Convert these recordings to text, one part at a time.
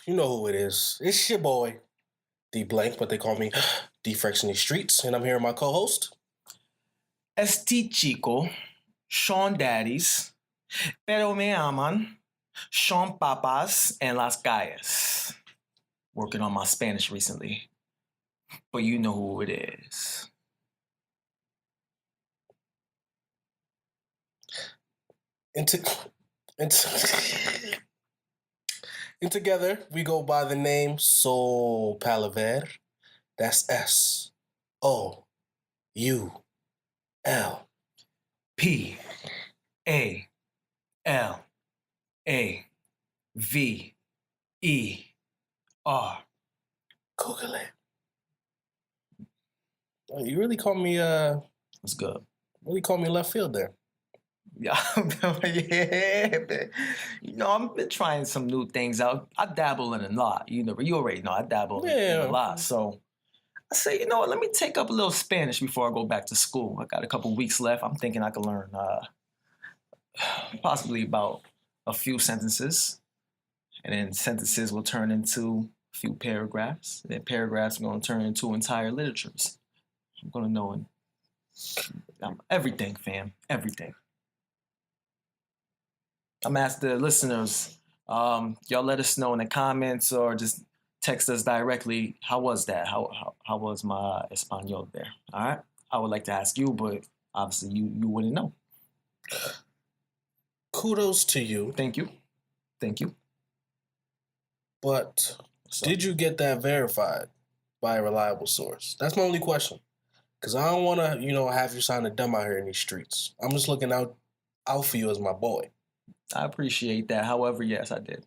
You know who it is. It's your boy, D Blank, but they call me D Frex in these streets. And I'm here with my co-host. Esti Chico, Sean Daddies, Pero Me Aman, Sean Papas, and Las Calles. Working on my Spanish recently. But you know who it is. And together, we go by the name Soul Palaver. That's SOUL. PALAVER. Google it. Oh, you really call me What's good? really call me left field there. Yeah, yeah, man. I've been trying some new things out. I dabble in a lot. You already know I dabble in a lot. So I say, you know what? Let me take up a little Spanish before I go back to school. I got a couple weeks left. I'm thinking I can learn possibly about a few sentences, and then sentences will turn into a few paragraphs. And then paragraphs are going to turn into entire literatures. I'm going to know everything, fam. Everything. I'm asking the listeners, y'all let us know in the comments or just text us directly. How was that? How was my Espanol there? All right. I would like to ask you, but obviously you wouldn't know. Kudos to you. Thank you. But did you get that verified by a reliable source? That's my only question. Because I don't want to, have you sound dumb out here in these streets. I'm just looking out for you as my boy. I appreciate that. However, yes, I did.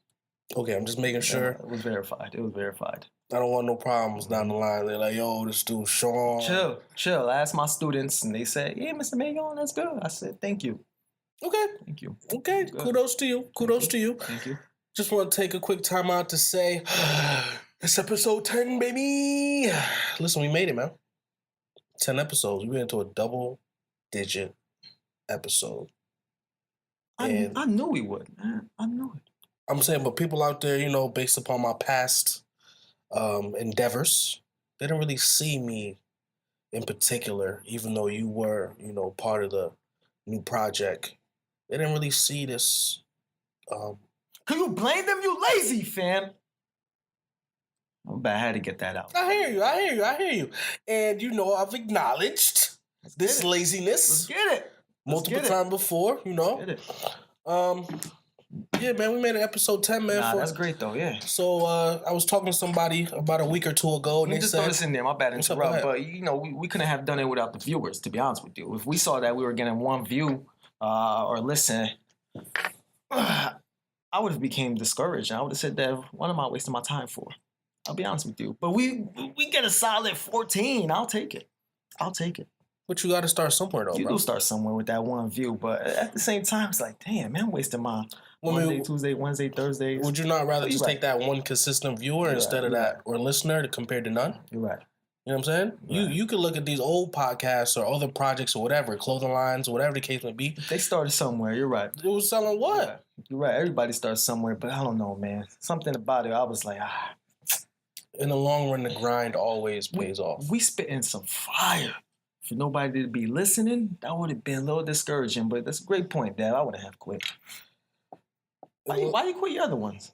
Okay, I'm just making sure. It was verified. I don't want no problems down the line. They're like, yo, this dude Sean. Chill. I asked my students, and they said, yeah, Mr. Magon, that's good. I said, thank you. Okay. Thank you. Okay, good. Kudos to you. Thank you. Just want to take a quick time out to say, it's episode 10, baby. Listen, we made it, man. 10 episodes. We went into a double-digit episode. I knew we would, man. I knew it. I'm saying, but people out there, based upon my past endeavors, they don't really see me in particular, even though you were, part of the new project. They didn't really see this. Can you blame them? You lazy, fam. I had to get that out. I hear you. And I've acknowledged this laziness. Let's get it. Multiple times before, Let's get it. Yeah, man, we made an episode 10, man. That's great though, yeah. So I was talking to somebody about a week or two ago, and they just said, throw this in there. My bad, interrupt. But we couldn't have done it without the viewers. To be honest with you, if we saw that we were getting one view or listen, I would have became discouraged. I would have said that, what am I wasting my time for? I'll be honest with you. But we get a solid 14. I'll take it. But you got to start somewhere, though, You do start somewhere with that one view. But at the same time, it's like, damn, man, I'm wasting my Monday, Tuesday, Wednesday, Thursdays. Would you not rather just take that one consistent viewer instead of that or listener compared to none? You're right. You know what I'm saying? Right. You could look at these old podcasts or other projects or whatever, clothing lines or whatever the case may be. They started somewhere. You're right. It was selling what? You're right. Everybody starts somewhere, but I don't know, man. Something about it, I was like, In the long run, the grind always pays off. We spitting some fire. For nobody to be listening, that would have been a little discouraging, but that's a great point, Dad. I wouldn't have quit. Why you quit your other ones?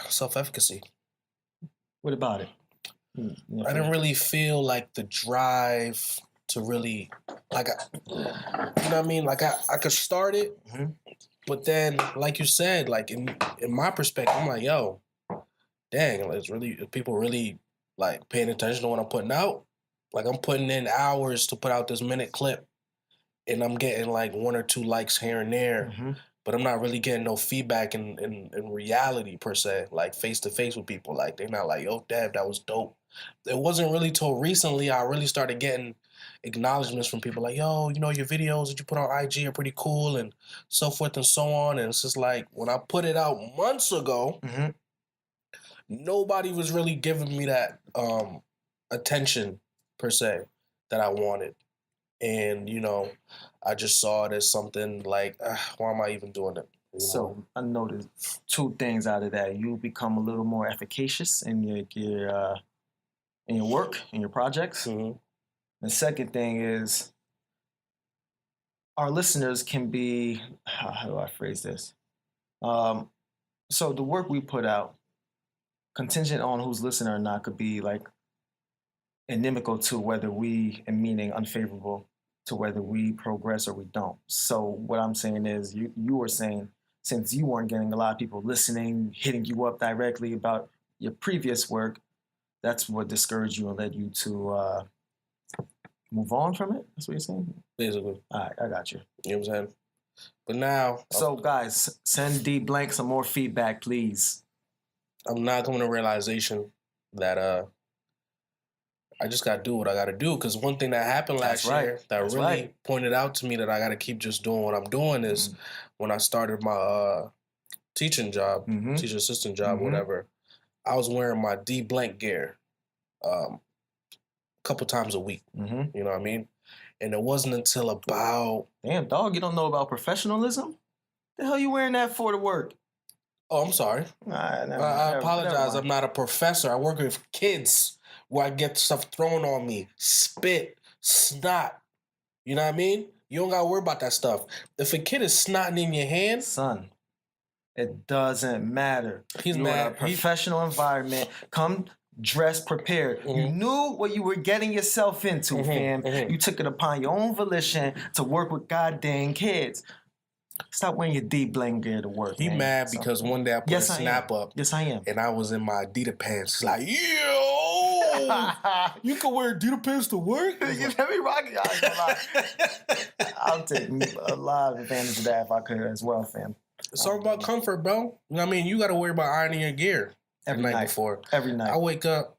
Self-efficacy. What about it? I didn't really feel like the drive to really, you know what I mean? Like I could start it, but then, like you said, like in my perspective, I'm like, yo, dang, people really like paying attention to what I'm putting out. Like I'm putting in hours to put out this minute clip, and I'm getting like 1 or 2 likes here and there, but I'm not really getting no feedback in reality per se, like face to face with people. Like they're not like, yo, Dad, that was dope. It wasn't really till recently I really started getting acknowledgments from people like, yo, your videos that you put on IG are pretty cool and so forth and so on. And it's just like when I put it out months ago, nobody was really giving me that attention per se that I wanted. And, I just saw it as something like, why am I even doing it? So I noticed two things out of that. You become a little more efficacious in your work, in your projects. Mm-hmm. The second thing is our listeners can be, how do I phrase this? So the work we put out, contingent on who's listening or not, could be like inimical to whether we, and meaning unfavorable to whether we progress or we don't. So what I'm saying is you were saying, since you weren't getting a lot of people listening, hitting you up directly about your previous work, that's what discouraged you and led you to move on from it. That's what you're saying? Basically. All right, I got you. You know what I'm saying? But now... So, guys, send D Blank some more feedback, please. I'm not coming to realization that I just got to do what I got to do. Because one thing that happened last year that really pointed out to me that I got to keep just doing what I'm doing is when I started my teaching job, teacher assistant job, whatever, I was wearing my D Blank gear a couple times a week. You know what I mean? And it wasn't until about... Damn, dog, you don't know about professionalism? The hell you wearing that for to work? Oh, I'm sorry. I apologize. I'm not a professor. I work with kids where I get stuff thrown on me. Spit, snot. You know what I mean? You don't got to worry about that stuff. If a kid is snotting in your hand... Son, it doesn't matter. He's You're mad. in a professional environment. Come dressed prepared. You knew what you were getting yourself into, fam. You took it upon your own volition to work with goddamn kids. Stop wearing your D Blank gear to work. He mad because one day I put a snap up. Yes, I am. And I was in my Adidas pants. He's like, yo, you can wear Adidas pants to work? You let me rock it. I'll take a lot of advantage of that if I could as well, fam. It's all about comfort, bro. You know what I mean? You got to worry about ironing your gear every night before. Every night. I wake up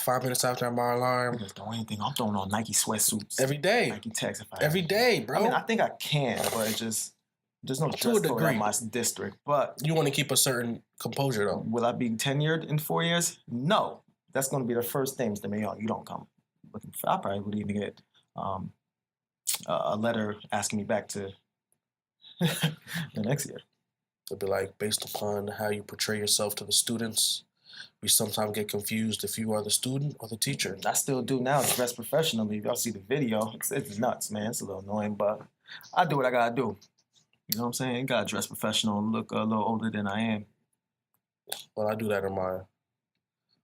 5 minutes after my alarm. Just do anything. I'm throwing on Nike sweatsuits every day. Nike Techs. Every day, bro. I mean, I think I can, but it just there's no dress code in my district. But you want to keep a certain composure, though. Will I be tenured in 4 years? No. That's going to be the first thing to me. Oh, you don't come looking for. I probably would even get a letter asking me back to the next year. It'll be like, based upon how you portray yourself to the students, we sometimes get confused if you are the student or the teacher. I still do now, dress professionally. If y'all see the video, it's nuts, man. It's a little annoying, but I do what I gotta do. You know what I'm saying? You gotta dress professional and look a little older than I am. Well, I do that in my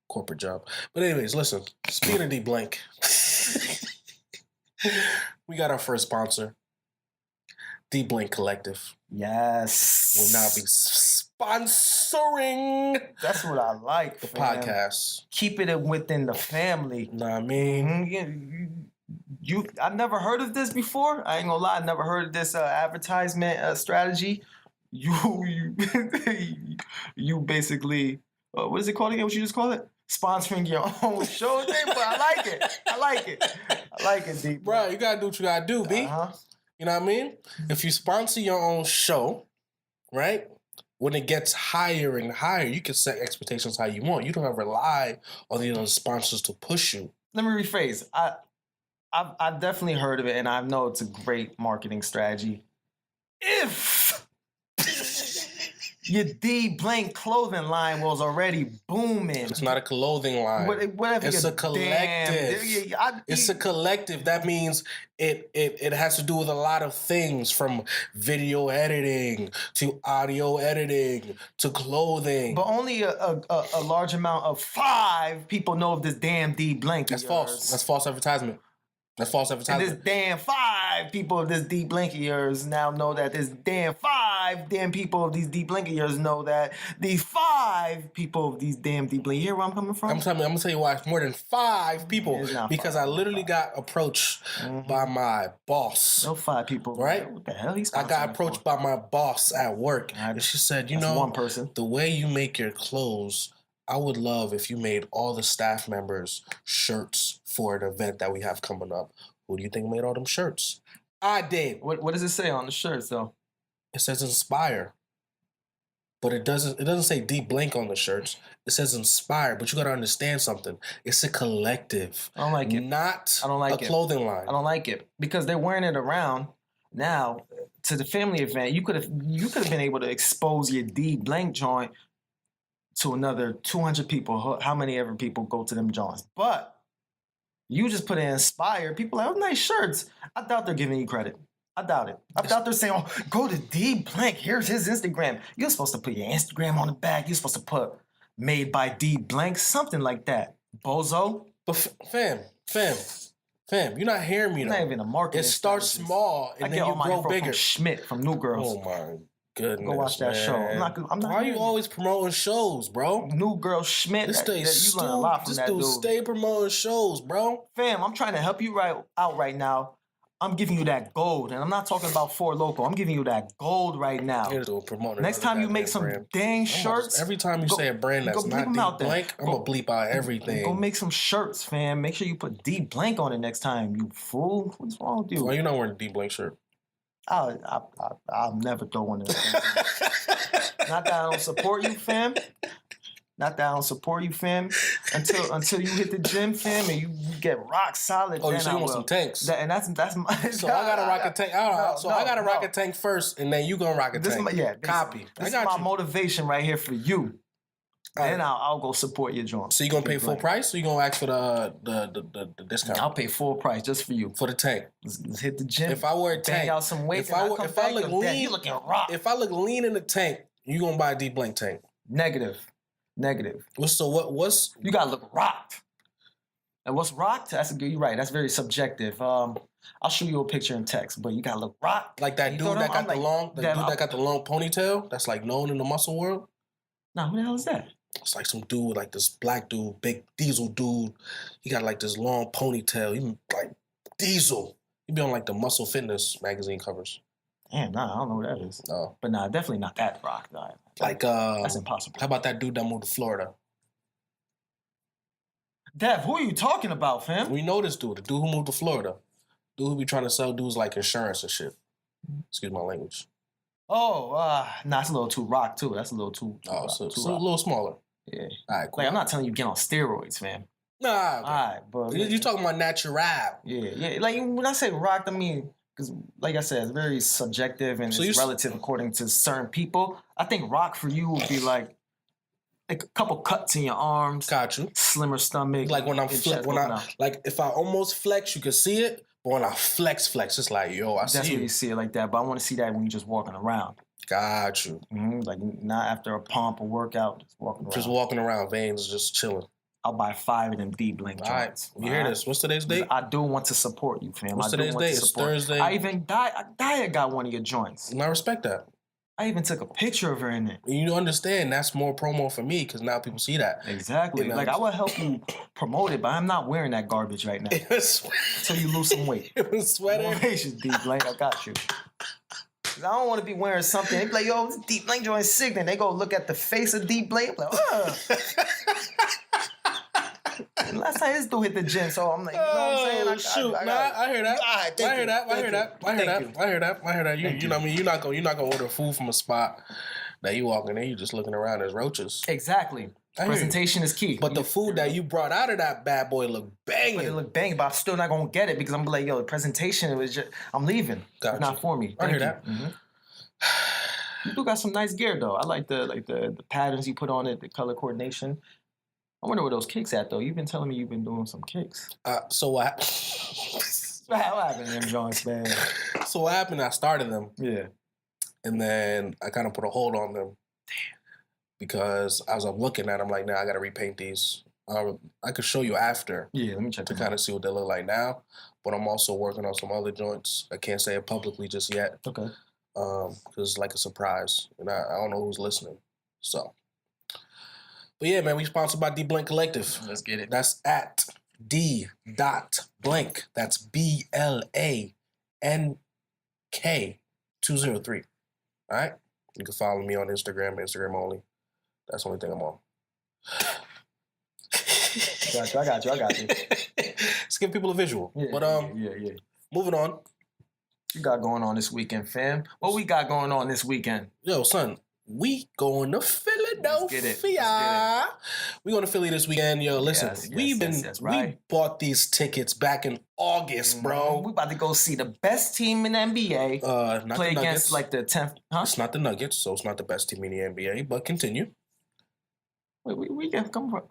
corporate job. But anyways, listen, speaking of D Blank, we got our first sponsor, D Blank Collective. Yes. Will now be sponsoring. That's what I like. The podcast. Keep it within the family. Know what I mean? I never heard of this before. I ain't gonna lie, I never heard of this advertisement strategy. You basically, what is it called again? What you just call it? Sponsoring your own show. But I like it. I like it, D. Bro, you gotta do what you gotta do, B. You know what I mean? If you sponsor your own show, right? When it gets higher and higher, you can set expectations how you want. You don't have to rely on the other sponsors to push you. Let me rephrase. I've definitely heard of it, and I know it's a great marketing strategy. If your D Blank clothing line was already booming. It's not a clothing line. It's a collective. It's a collective. That means it has to do with a lot of things, from video editing to audio editing to clothing. But only a large amount of 5 people know of this damn D Blank. That's false. That's false advertisement. That's false advertisement. And this damn 5 people of this D Blank of yours now know that this damn 5 damn people of these D Blank of yours know that these 5 people of these damn D Blank. You hear where I'm coming from? I'm gonna tell you why it's more than 5 people. Because I literally got approached by my boss. No 5 people. Right? What the hell? I got approached by my boss at work. And she said, you know, one person. The way you make your clothes, I would love if you made all the staff members shirts for an event that we have coming up. Who do you think made all them shirts? I did. What does it say on the shirts, though? It says inspire. But it doesn't say D Blank on the shirts. It says inspire. But you got to understand something. It's a collective. I don't like it. Not a clothing line. I don't like it. Because they're wearing it around now to the family event, you could have been able to expose your D blank joint to another 200 people. How many ever people go to them joints? But you just put in Inspire. People are like, oh, nice shirts. I doubt they're giving you credit. I doubt it. I doubt they're saying, oh, go to D blank. Here's his Instagram. You're supposed to put your Instagram on the back. You're supposed to put made by D blank, something like that. Bozo. But fam, you're not hearing me though. Not even a market. It starts small and then you grow bigger. From Schmidt from New Girls. Oh my goodness. Go watch that show. I'm not Why are you always promoting shows, bro? New Girl Schmidt. You learn a lot from that dude. Stay promoting shows, bro. Fam, I'm trying to help you out right now. I'm giving you that gold, and I'm not talking about Four Loco. I'm giving you that gold right now. Next time you make some dang shirts. Every time you say a brand that's not D blank, I'm gonna bleep out everything. Go make some shirts, fam. Make sure you put D blank on it next time, you fool. What's wrong with you? Well, you're not wearing a D blank shirt. I'll never throw one in. Not that I don't support you, fam. Not that I don't support you, fam. Until you hit the gym, fam, and you get rock solid. Oh, so you want some tanks? That's my. So I gotta rock a tank. I gotta rock a tank first, and then you gonna rock a tank. Copy. This is my motivation right here for you. Then I'll go support your joint. So you gonna pay full price, or you gonna ask for the discount? I'll pay full price just for you for the tank. Let's hit the gym. If I wear a tank, bang out some weight. If I look lean, you looking rock. If I look lean in the tank, you gonna buy a D blank tank? Negative. What's you gotta look rocked. And what's rocked? You're right. That's very subjective. I'll show you a picture in text, but you gotta look rocked. Like that dude that got the long ponytail. That's like known in the muscle world. Nah, who the hell is that? It's like some dude, like this black dude, big diesel dude. He got like this long ponytail. He like Diesel. He be on like the Muscle Fitness magazine covers. Damn, nah, I don't know who that is. No. But nah, definitely not that rock. Nah. Like, that's impossible. How about that dude that moved to Florida? Dev, who are you talking about, fam? We know this dude, the dude who moved to Florida. Dude who be trying to sell dudes like insurance and shit. Excuse my language. Oh, nah, it's a little too rock, too. That's a little too so a little smaller. Yeah. All right, cool. Like, I'm not telling you get on steroids, fam. Nah. All right, but... You talking about natural. Yeah. Like, when I say rock, I mean... Because, like I said, it's very subjective and it's relative according to certain people. I think rock for you would be like a couple cuts in your arms. Got you. Slimmer stomach. Like when like if I almost flex, you can see it. But when I flex, it's like, yo, I see That's when you see it like that. But I want to see that when you're just walking around. Got you. Mm-hmm. Like not after a pump or workout, just walking around. Just walking around, veins just chilling. I'll buy 5 of them D blank joints. You hear this? What's today's date? I do want to support you, fam. What's today's date? It's Thursday. I even Diet got one of your joints. And I respect that. I even took a picture of her in it. You understand that's more promo for me because now people see that. Exactly. Like I would help you promote it, but I'm not wearing that garbage right now. Until you lose some weight. It was sweater. Motivation, D blank. I got you. I don't want to be wearing something. They be like, yo, this D blank joint is sick. Then they go look at the face of D blank. Like, last time this dude hit the gym, so I'm like, you know what I'm saying? I hear that. I hear that. You know what I mean? You're not gonna order food from a spot that you walk in there, you just looking around, there's roaches. Exactly. Presentation is key. But the food that you brought out of that bad boy looked banging. But it looked banging, but I'm still not gonna get it because I'm like, yo, the presentation was just, I'm leaving. It's not for me. I hear that. Mm-hmm. You do got some nice gear though. I like the patterns you put on it, the color coordination. I wonder where those kicks at though. You've been telling me you've been doing some kicks. So what? What happened to them joints, man? So what happened? I started them. Yeah. And then I kind of put a hold on them. Damn. Because as I'm looking at them, like, now I got to repaint these. I could show you after. Yeah, let me check to kind of see what they look like now. But I'm also working on some other joints. I can't say it publicly just yet. Okay. Because it's like a surprise. And I don't know who's listening. So. But yeah, man, we sponsored by D Blank Collective. Let's get it. That's at D.Blank. That's BLANK203. All right? You can follow me on Instagram only. That's the only thing I'm on. I got you. Let's give people a visual. Yeah, but yeah. Moving on. What you got going on this weekend, fam? What we got going on this weekend? Yo, son, we going to Philadelphia. Philadelphia. We going to Philly this weekend, yo. Listen, we bought these tickets back in August, bro. We about to go see the best team in the NBA. Not play the against like the 10th. Huh? It's not the Nuggets, so it's not the best team in the NBA. But continue. Wait, we can come from.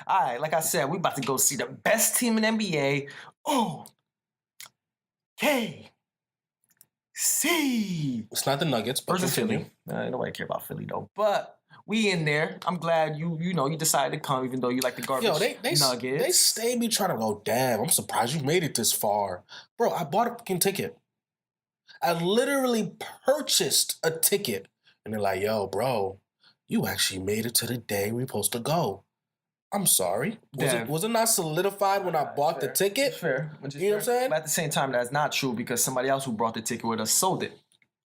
All right, like I said, we about to go see the best team in the NBA. Oh, KC. It's not the Nuggets, but versus continue. Philly. Nobody care about Philly though. But we in there. I'm glad you decided to come, even though you like the garbage Nuggets. They stay me trying to go, damn, I'm surprised you made it this far. Bro, I bought a fucking ticket. I literally purchased a ticket. And they're like, yo, bro, you actually made it to the day we're supposed to go. I'm sorry. Was it not solidified when I bought the ticket? Fair. You know what I'm saying? But at the same time, that's not true because somebody else who brought the ticket with us sold it.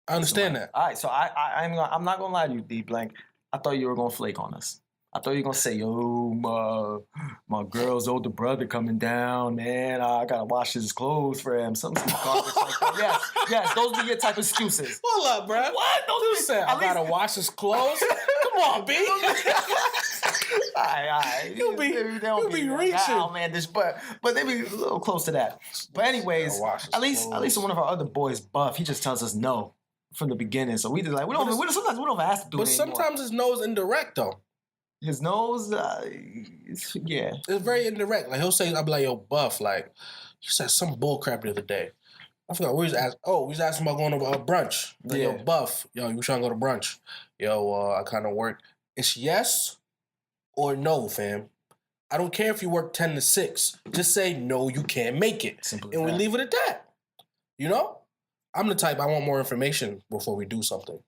I understand that. All right, so I'm not gonna lie to you, D Blank. I thought you were gonna flake on us. I thought you were gonna say, yo, my girl's older brother coming down, man. I gotta wash his clothes for him. Some garbage like that. Yes, those be your type of excuses. Hold up, bro. What? Those say I gotta wash his clothes? Come on, B. All right. You'll be reaching. Oh man, but they be a little close to that. But anyways, at least one of our other boys, Buff, he just tells us no from the beginning. So we just like sometimes we don't have to do it. But sometimes his no is indirect though. His nose, yeah. It's very indirect. Like he'll say, I'll be like, yo, Buff, like, he said some bull crap the other day. I forgot. We was asking about going to brunch. Like, yo, Buff, yo, you trying to go to brunch? Yo, I kind of work. It's yes or no, fam. I don't care if you work 10 to 6. Just say, no, you can't make it. Simple as and we that. leave it at that. You know? I'm the type, I want more information before we do something.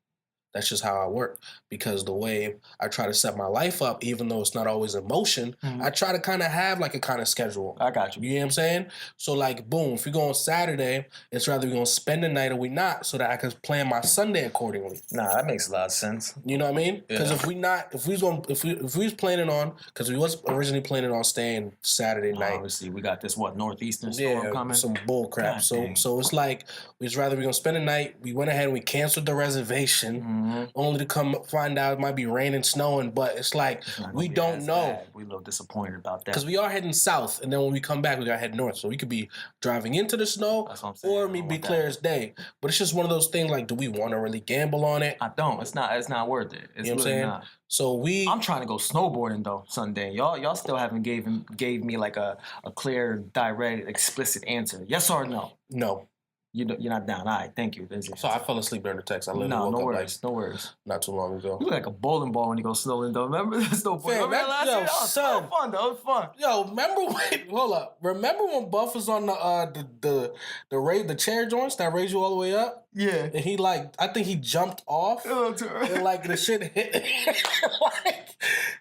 That's just how I work. Because the way I try to set my life up, even though it's not always in motion, I try to kind of have like a kind of schedule. I got you. You know what I'm saying? So like, boom, if we go on Saturday, it's rather we're going to spend the night or we not so that I can plan my Sunday accordingly. Nah, that makes a lot of sense. You know what I mean? Because if we was planning on, because we was originally planning on staying Saturday night. Obviously, we got this, Northeastern storm coming? Some bull crap. So it's like, we'd rather we're going to spend the night. We went ahead and we canceled the reservation. Only to come find out it might be raining, snowing, but it's like we don't know. Bad. We're a little disappointed about that because we are heading south, and then when we come back, we gotta head north. So we could be driving into the snow, or me be clear as day. But it's just one of those things. Like, do we want to really gamble on it? I don't. It's not worth it. It's you know what I'm saying? Not. So I'm trying to go snowboarding though Sunday. Y'all still haven't gave me like a clear, direct, explicit answer. Yes or no? No. You're not down. All right, thank you. So I fell asleep during the text. I literally woke up no worries. Not too long ago. You look like a bowling ball when you go snowing though. Remember the snowboard? That was fun though. It was fun. Yo, remember when Buff was on the chair joints that raised you all the way up? Yeah. And he I think he jumped off. And like the shit hit.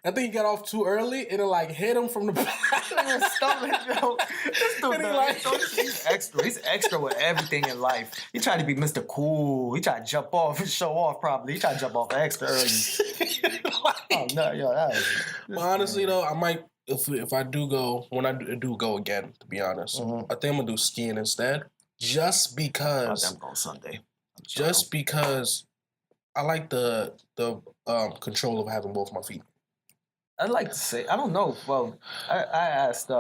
I think he got off too early and it hit him from the back. Stomach, yo. He's extra. He's extra with everything in life. He tried to be Mr. Cool. He tried to jump off and show off probably. He tried to jump off extra early. Oh no, yo, that was. Well, honestly though, I might if I do go when I do go again. To be honest, I think I'm gonna do skiing instead. Just because. I'm going Sunday. Just because I like the control of having both my feet. I'd like to say, I don't know. Well, I asked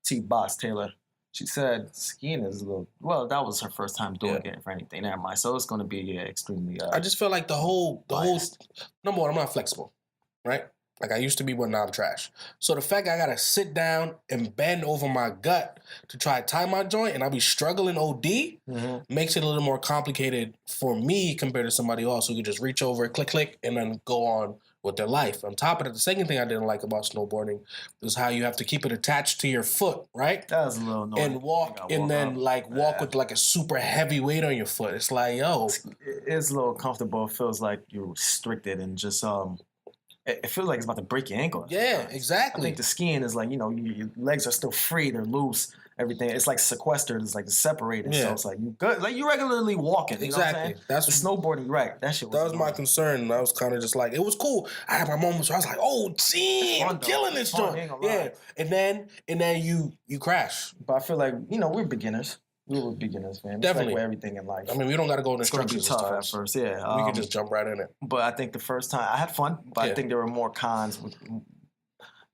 T. Boss Taylor. She said skiing is a little. Well, that was her first time doing it for anything. Never mind. So it's going to be extremely. I just feel like the whole. Number one, I'm not flexible, right? Like I used to be, but now I'm trash. So the fact I gotta sit down and bend over my gut to try to tie my joint, and I'll be struggling OD, makes it a little more complicated for me compared to somebody else who could just reach over, click, and then go on with their life. On top of that, the second thing I didn't like about snowboarding is how you have to keep it attached to your foot, right? That was a little annoying. And walk with like a super heavy weight on your foot. It's like, yo. It's a little uncomfortable. It feels like you're restricted and just it feels like it's about to break your ankle. Yeah, exactly. I think the skiing is like, your legs are still free, they're loose, everything. It's like sequestered, it's like separated. Yeah. So it's like you good, like you regularly walking. You exactly. Know what I'm saying? That's the snowboarding, right? That shit. That was my concern. I was kind of just like, it was cool. I had my moments where I was like, oh, gee, I'm killing this joint. Yeah, and then you crash. But I feel like we're beginners. We were beginners, fam. It's Definitely. like with everything in life. I mean, we don't got to go into It's going to be instructions tough this at time. first, yeah. We can just jump right in it. But I think the first time, I had fun, but I think there were more cons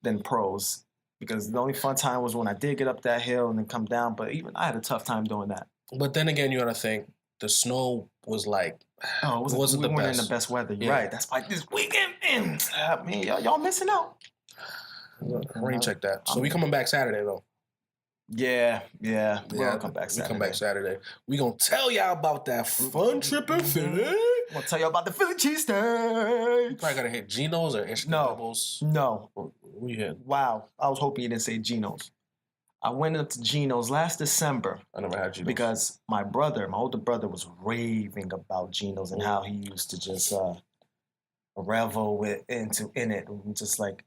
than pros. Because the only fun time was when I did get up that hill and then come down. But even I had a tough time doing that. But then again, you got to think, the snow was like, it wasn't the we weren't best. in the best weather. You're right. That's why this weekend, man, y'all missing out. Rain check that. So we coming back Saturday, though. Yeah. We'll come back Saturday. We come back Saturday. We gonna tell y'all about that fun trip in Philly. I'm gonna tell you about the Philly cheesesteaks. You probably gotta hit Geno's or Instagrables. No. We hit. Wow. I was hoping you didn't say Geno's. I went up to Geno's last December. I never had Geno's. Because my older brother, was raving about Geno's and how he used to just revel in it. And just like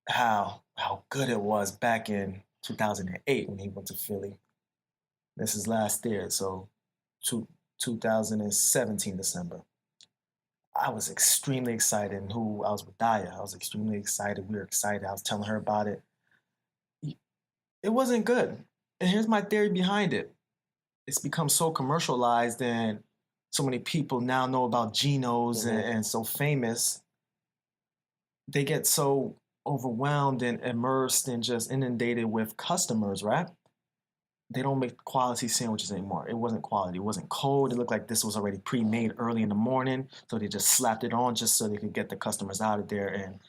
how good it was back in 2008 when he went to Philly. This is last year, so 2017 December. I was extremely excited. I was with Daya. I was extremely excited. We were excited. I was telling her about it. It wasn't good. And here's my theory behind it. It's become so commercialized and so many people now know about Geno's and so famous. They get so overwhelmed and immersed and just inundated with customers, right? They don't make quality sandwiches anymore. It wasn't quality. It wasn't cold. It looked like this was already pre-made early in the morning. So they just slapped it on just so they could get the customers out of there and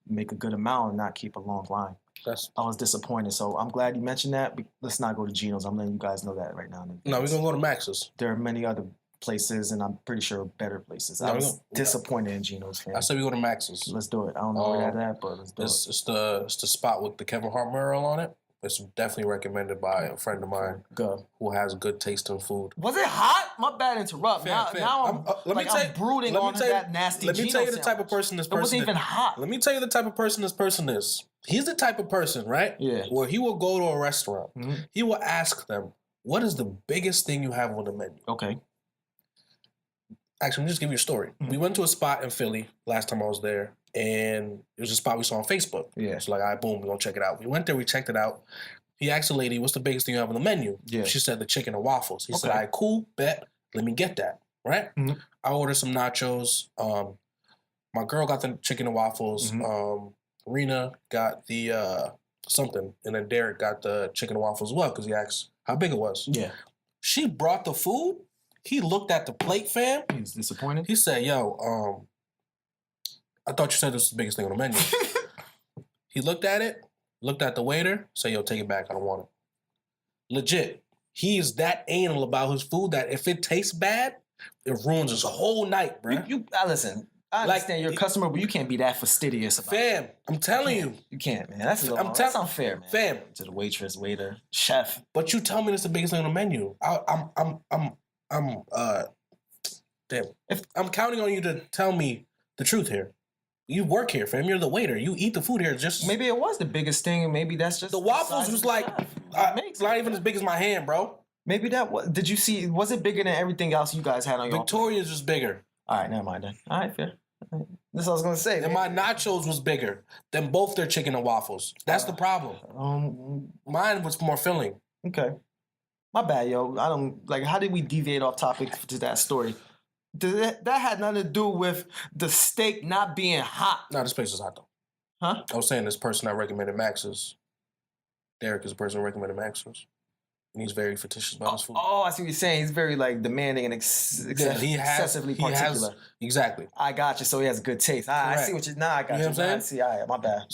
make a good amount and not keep a long line. I was disappointed. So I'm glad you mentioned that. Let's not go to Geno's. I'm letting you guys know that right now. No, we're going to go to Max's. There are many other places, and I'm pretty sure better places. I was disappointed in Geno's, fam. I said we go to Max's. Let's do it. I don't know where that's at, but let's do it. It's the spot with the Kevin Hart mural on it. It's definitely recommended by a friend of mine who has good taste in food. Was it hot? My bad interrupt. Now I'm brooding on that nasty Geno's. Let me tell you the type of person this person is. It wasn't even hot. Let me tell you the type of person this person is. He's the type of person, right? Yeah. Where he will go to a restaurant. Mm-hmm. He will ask them, what is the biggest thing you have on the menu? Okay. Actually, let me just give you a story. Mm-hmm. We went to a spot in Philly last time I was there, and it was a spot we saw on Facebook. Yeah. So like, all right, boom, we're going to check it out. We went there, we checked it out. He asked the lady, what's the biggest thing you have on the menu? Yeah. She said the chicken and waffles. He said, all right, cool, bet. Let me get that, right? Mm-hmm. I ordered some nachos. My girl got the chicken and waffles. Mm-hmm. Rena got the something, and then Derek got the chicken and waffles as well because he asked how big it was. Yeah. She brought the food. He looked at the plate, fam. He was disappointed. He said, yo, I thought you said this was the biggest thing on the menu. He looked at it, looked at the waiter, said, yo, take it back. I don't want it. Legit. He is that anal about his food that if it tastes bad, it ruins his whole night, bro. Listen, I understand you're a customer, but you can't be that fastidious about it. Fam, I'm telling you. You can't, man. That's unfair, man. Fam. To the waitress, waiter, chef. But you tell me it's the biggest thing on the menu. I'm counting on you to tell me the truth here. You work here, fam. You're the waiter. You eat the food here. Just maybe it was the biggest thing, and maybe that's just the waffles was like not even as big as my hand, bro. Maybe that was. Did you see? Was it bigger than everything else you guys had on your? Victoria's was bigger. All right, never mind then. All right, fair. That's what I was gonna say. And my nachos was bigger than both their chicken and waffles. That's the problem. Mine was more filling. Okay. My bad, yo. I don't like. How did we deviate off topic to that story? That had nothing to do with the steak not being hot. No, this place is hot though. Huh? I was saying this person I recommended Max's. Derek is the person who recommended Max's. And he's very fictitious about his food. Oh, I see what you're saying. He's very like demanding and excessively particular. Exactly. I got you. So he has good taste. I see what you're. Nah, I got you. You know what I'm saying? I see. All right, my bad.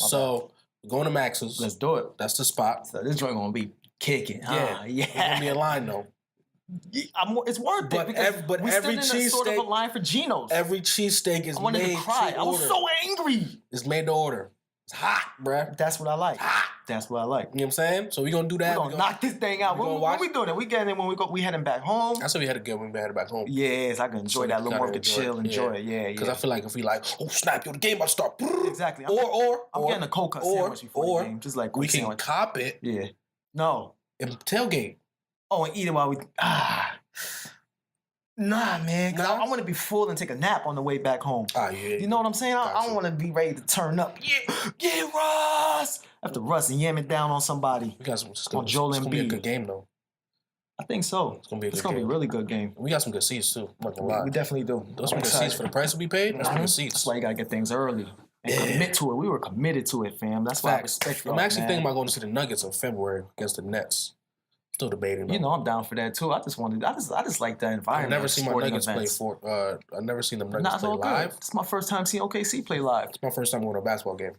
We're going to Max's. Let's do it. That's the spot. So this joint gonna be kicking. Yeah. There's gonna be a line though. It's worth it because we stood in a sort of a line for Geno's. Every cheesesteak is made to order. I was so angry. It's made to order. It's hot, bruh. That's what I like. Hot. That's what I like. You know what I'm saying? So we're going to do that. We're going to knock this thing out. When we doing it? We getting it when we heading back home. That's what we had to get when we headed back home. Yes, I can enjoy that a little more. We can chill, enjoy it. Yeah. Because I feel like if we oh snap, yo, the game about to start. Exactly. I'm getting a cold cut sandwich before the game. Just like we can cop it. Yeah. No. And tailgate. Oh, and eat it while we... Nah, man. Cause I want to be full and take a nap on the way back home. Yeah. You know what I'm saying? I don't want to be ready to turn up. Yeah, Russ. After Russ and yam it down on somebody. We got some on Joel and B. It's gonna be a good game though. I think so. It's gonna be a really good game. We got some good seats too. I'm not gonna lie. We definitely do. Those some good seats for the price we paid. That's some good seats. That's why you gotta get things early and commit to it. We were committed to it, fam. That's why I respect you. I'm actually thinking about going to see the Nuggets in February against the Nets. Still debating. You know, I'm down for that too. I just like that environment. I've never seen my Nuggets play I've never seen them Nuggets play live. It's my first time seeing OKC play live. It's my first time going to a basketball game.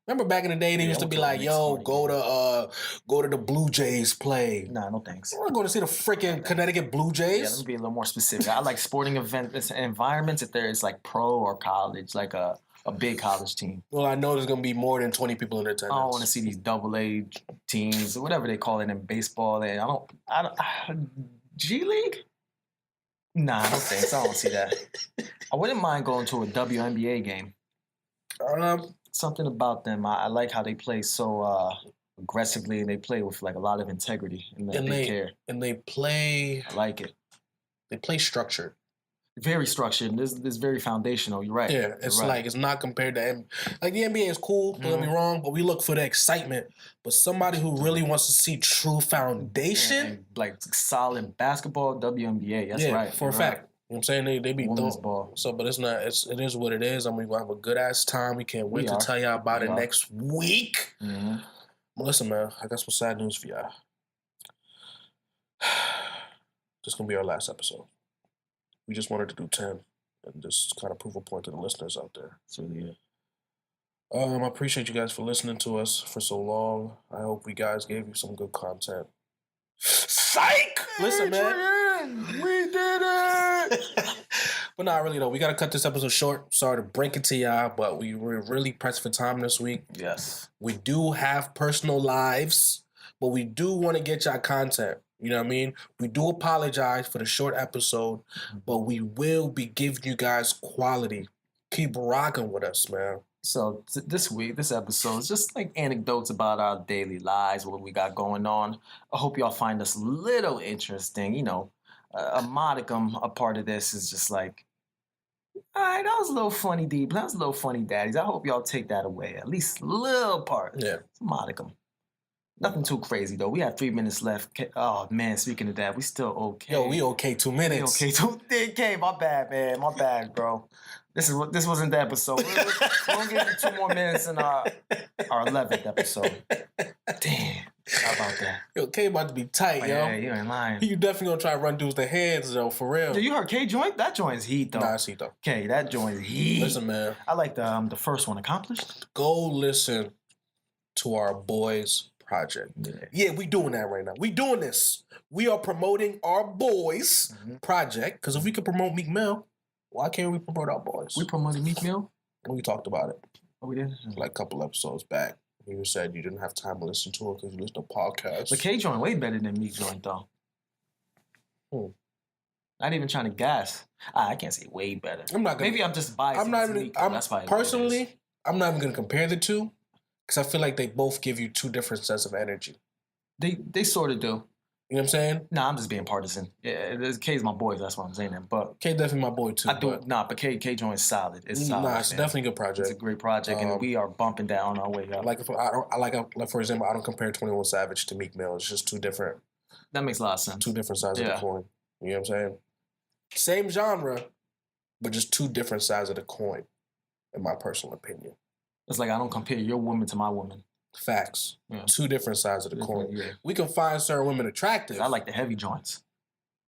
Remember back in the day, they used to be like, "Yo, go to the Blue Jays play." Nah, no thanks. We're going to see the freaking Connecticut Blue Jays. Yeah, let me be a little more specific. I like sporting environments if there's like pro or college, like a big college team. Well, I know there's going to be more than 20 people in attendance. I don't want to see these AA teams or whatever they call it in baseball. I don't G League? Nah, no thanks. I don't want to see that. I wouldn't mind going to a WNBA game. Something about them. I like how they play so aggressively, and they play with like a lot of integrity, and they care. And they play. I like it. They play structured. Very structured. This very foundational. You're right. Yeah, it's like it's not compared to like the NBA is cool. Don't get me wrong, but we look for the excitement. But somebody who really wants to see true foundation, and like solid basketball, WNBA. That's right. For a fact. You know what I'm saying? They be dope. So, but it's not. It is what it is. I mean, we'll have a good ass time. We can't wait to tell y'all about it next week. Mm-hmm. Well, listen, man. I got some sad news for y'all. This is gonna be our last episode. We just wanted to do 10 and just kind of prove a point to the listeners out there. So yeah. I appreciate you guys for listening to us for so long. I hope we guys gave you some good content. Psych! Listen, man. We did it! But not really, though. We got to cut this episode short. Sorry to break it to y'all, but we were really pressed for time this week. Yes. We do have personal lives, but we do want to get y'all content. You know what I mean? We do apologize for the short episode, but we will be giving you guys quality. Keep rocking with us, man. So this episode is just like anecdotes about our daily lives, what we got going on. I hope y'all find us a little interesting. You know, a modicum, a part of this is just like, all right, that was a little funny, deep. That was a little funny, daddies. I hope y'all take that away. At least a little part. Yeah. It's a modicum. Nothing too crazy, though. We have 3 minutes left. Oh, man, speaking of that, we still okay. Yo, we okay 2 minutes. We okay, my bad, man. My bad, bro. This wasn't the episode. We're going to give you 2 more minutes in our 11th episode. Damn. How about that? Yo, K about to be tight, yo. Yeah, you ain't lying. You definitely going to try to run dudes the hands, though, for real. Did you heard K joint? That joint's heat, though. Nah, it's heat, though. K, that joint's heat. Listen, man. I like the first one, Accomplished. Go listen to our boys' project. Yeah, we doing that right now. We doing this. We are promoting our boys' project, because if we could promote Meek Mill, why can't we promote our boys? We promoted Meek Mill? We talked about it. Oh, we did? Like a couple episodes back. You said you didn't have time to listen to it because you listen to podcasts. But K joint way better than Meek joint, though. Not even trying to gas. I can't say way better. Maybe I'm just biased. I'm not even. That's why personally, I'm not even gonna compare the two because I feel like they both give you 2 different sets of energy. They sort of do. You know what I'm saying? Nah, I'm just being partisan. Yeah, K's my boy. That's what I'm saying. But K definitely my boy too. But K joint is solid. It's solid. Nah, it's definitely a good project. It's a great project, and we are bumping down our way up. Like for example, I don't compare 21 Savage to Meek Mill. It's just 2 different. That makes a lot of sense. 2 different sides of the coin. You know what I'm saying? Same genre, but just 2 different sides of the coin, in my personal opinion. It's like I don't compare your woman to my woman. Facts. Yeah. 2 different sides of the coin. Yeah. We can find certain women attractive. I like the heavy joints.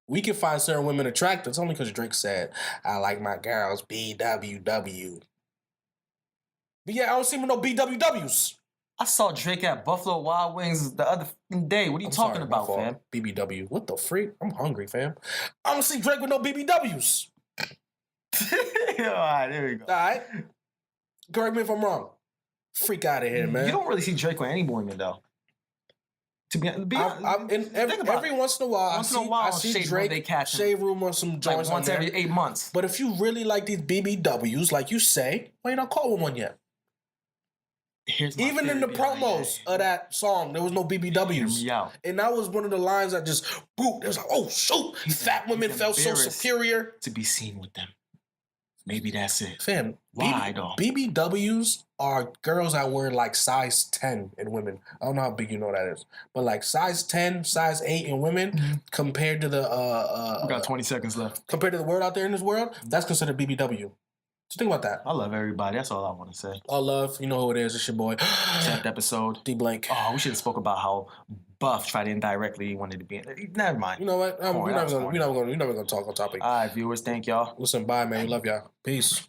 We can find certain women attractive. It's only because Drake said, I like my girls BWW. But yeah, I don't see no BWWs. I saw Drake at Buffalo Wild Wings the other day. What are you talking about, fam? BBW. What the freak? I'm hungry, fam. I don't see Drake with no BBWs. All right, there we go. All right. Correct me if I'm wrong. Freak out of here, man. You don't really see Drake with any women, though. To be honest, every once in a while, I see Drake Shade Room or some joints like once every 8 months. But if you really like these BBWs, like you say, why you not calling one yet? Even in the promos of that song, there was no BBWs. And that was one of the lines that just, boop, it was like, oh, shoot. Fat women felt so superior. To be seen with them. Maybe that's it. Fam, Why though? BBWs are girls that wear like size 10 in women. I don't know how big you know that is. But like size 10, size 8 in women compared to the we got 20 seconds left. Compared to the word out there in this world, that's considered BBW. So think about that. I love everybody. That's all I want to say. All love. You know who it is. It's your boy. 10th episode. D Blank. Oh, we should have spoke about how Buff tried to indirectly wanted to be in. Never mind. You know what? We're not gonna talk on topic. All right, viewers. Thank y'all. Listen, bye, man. Love y'all. Peace.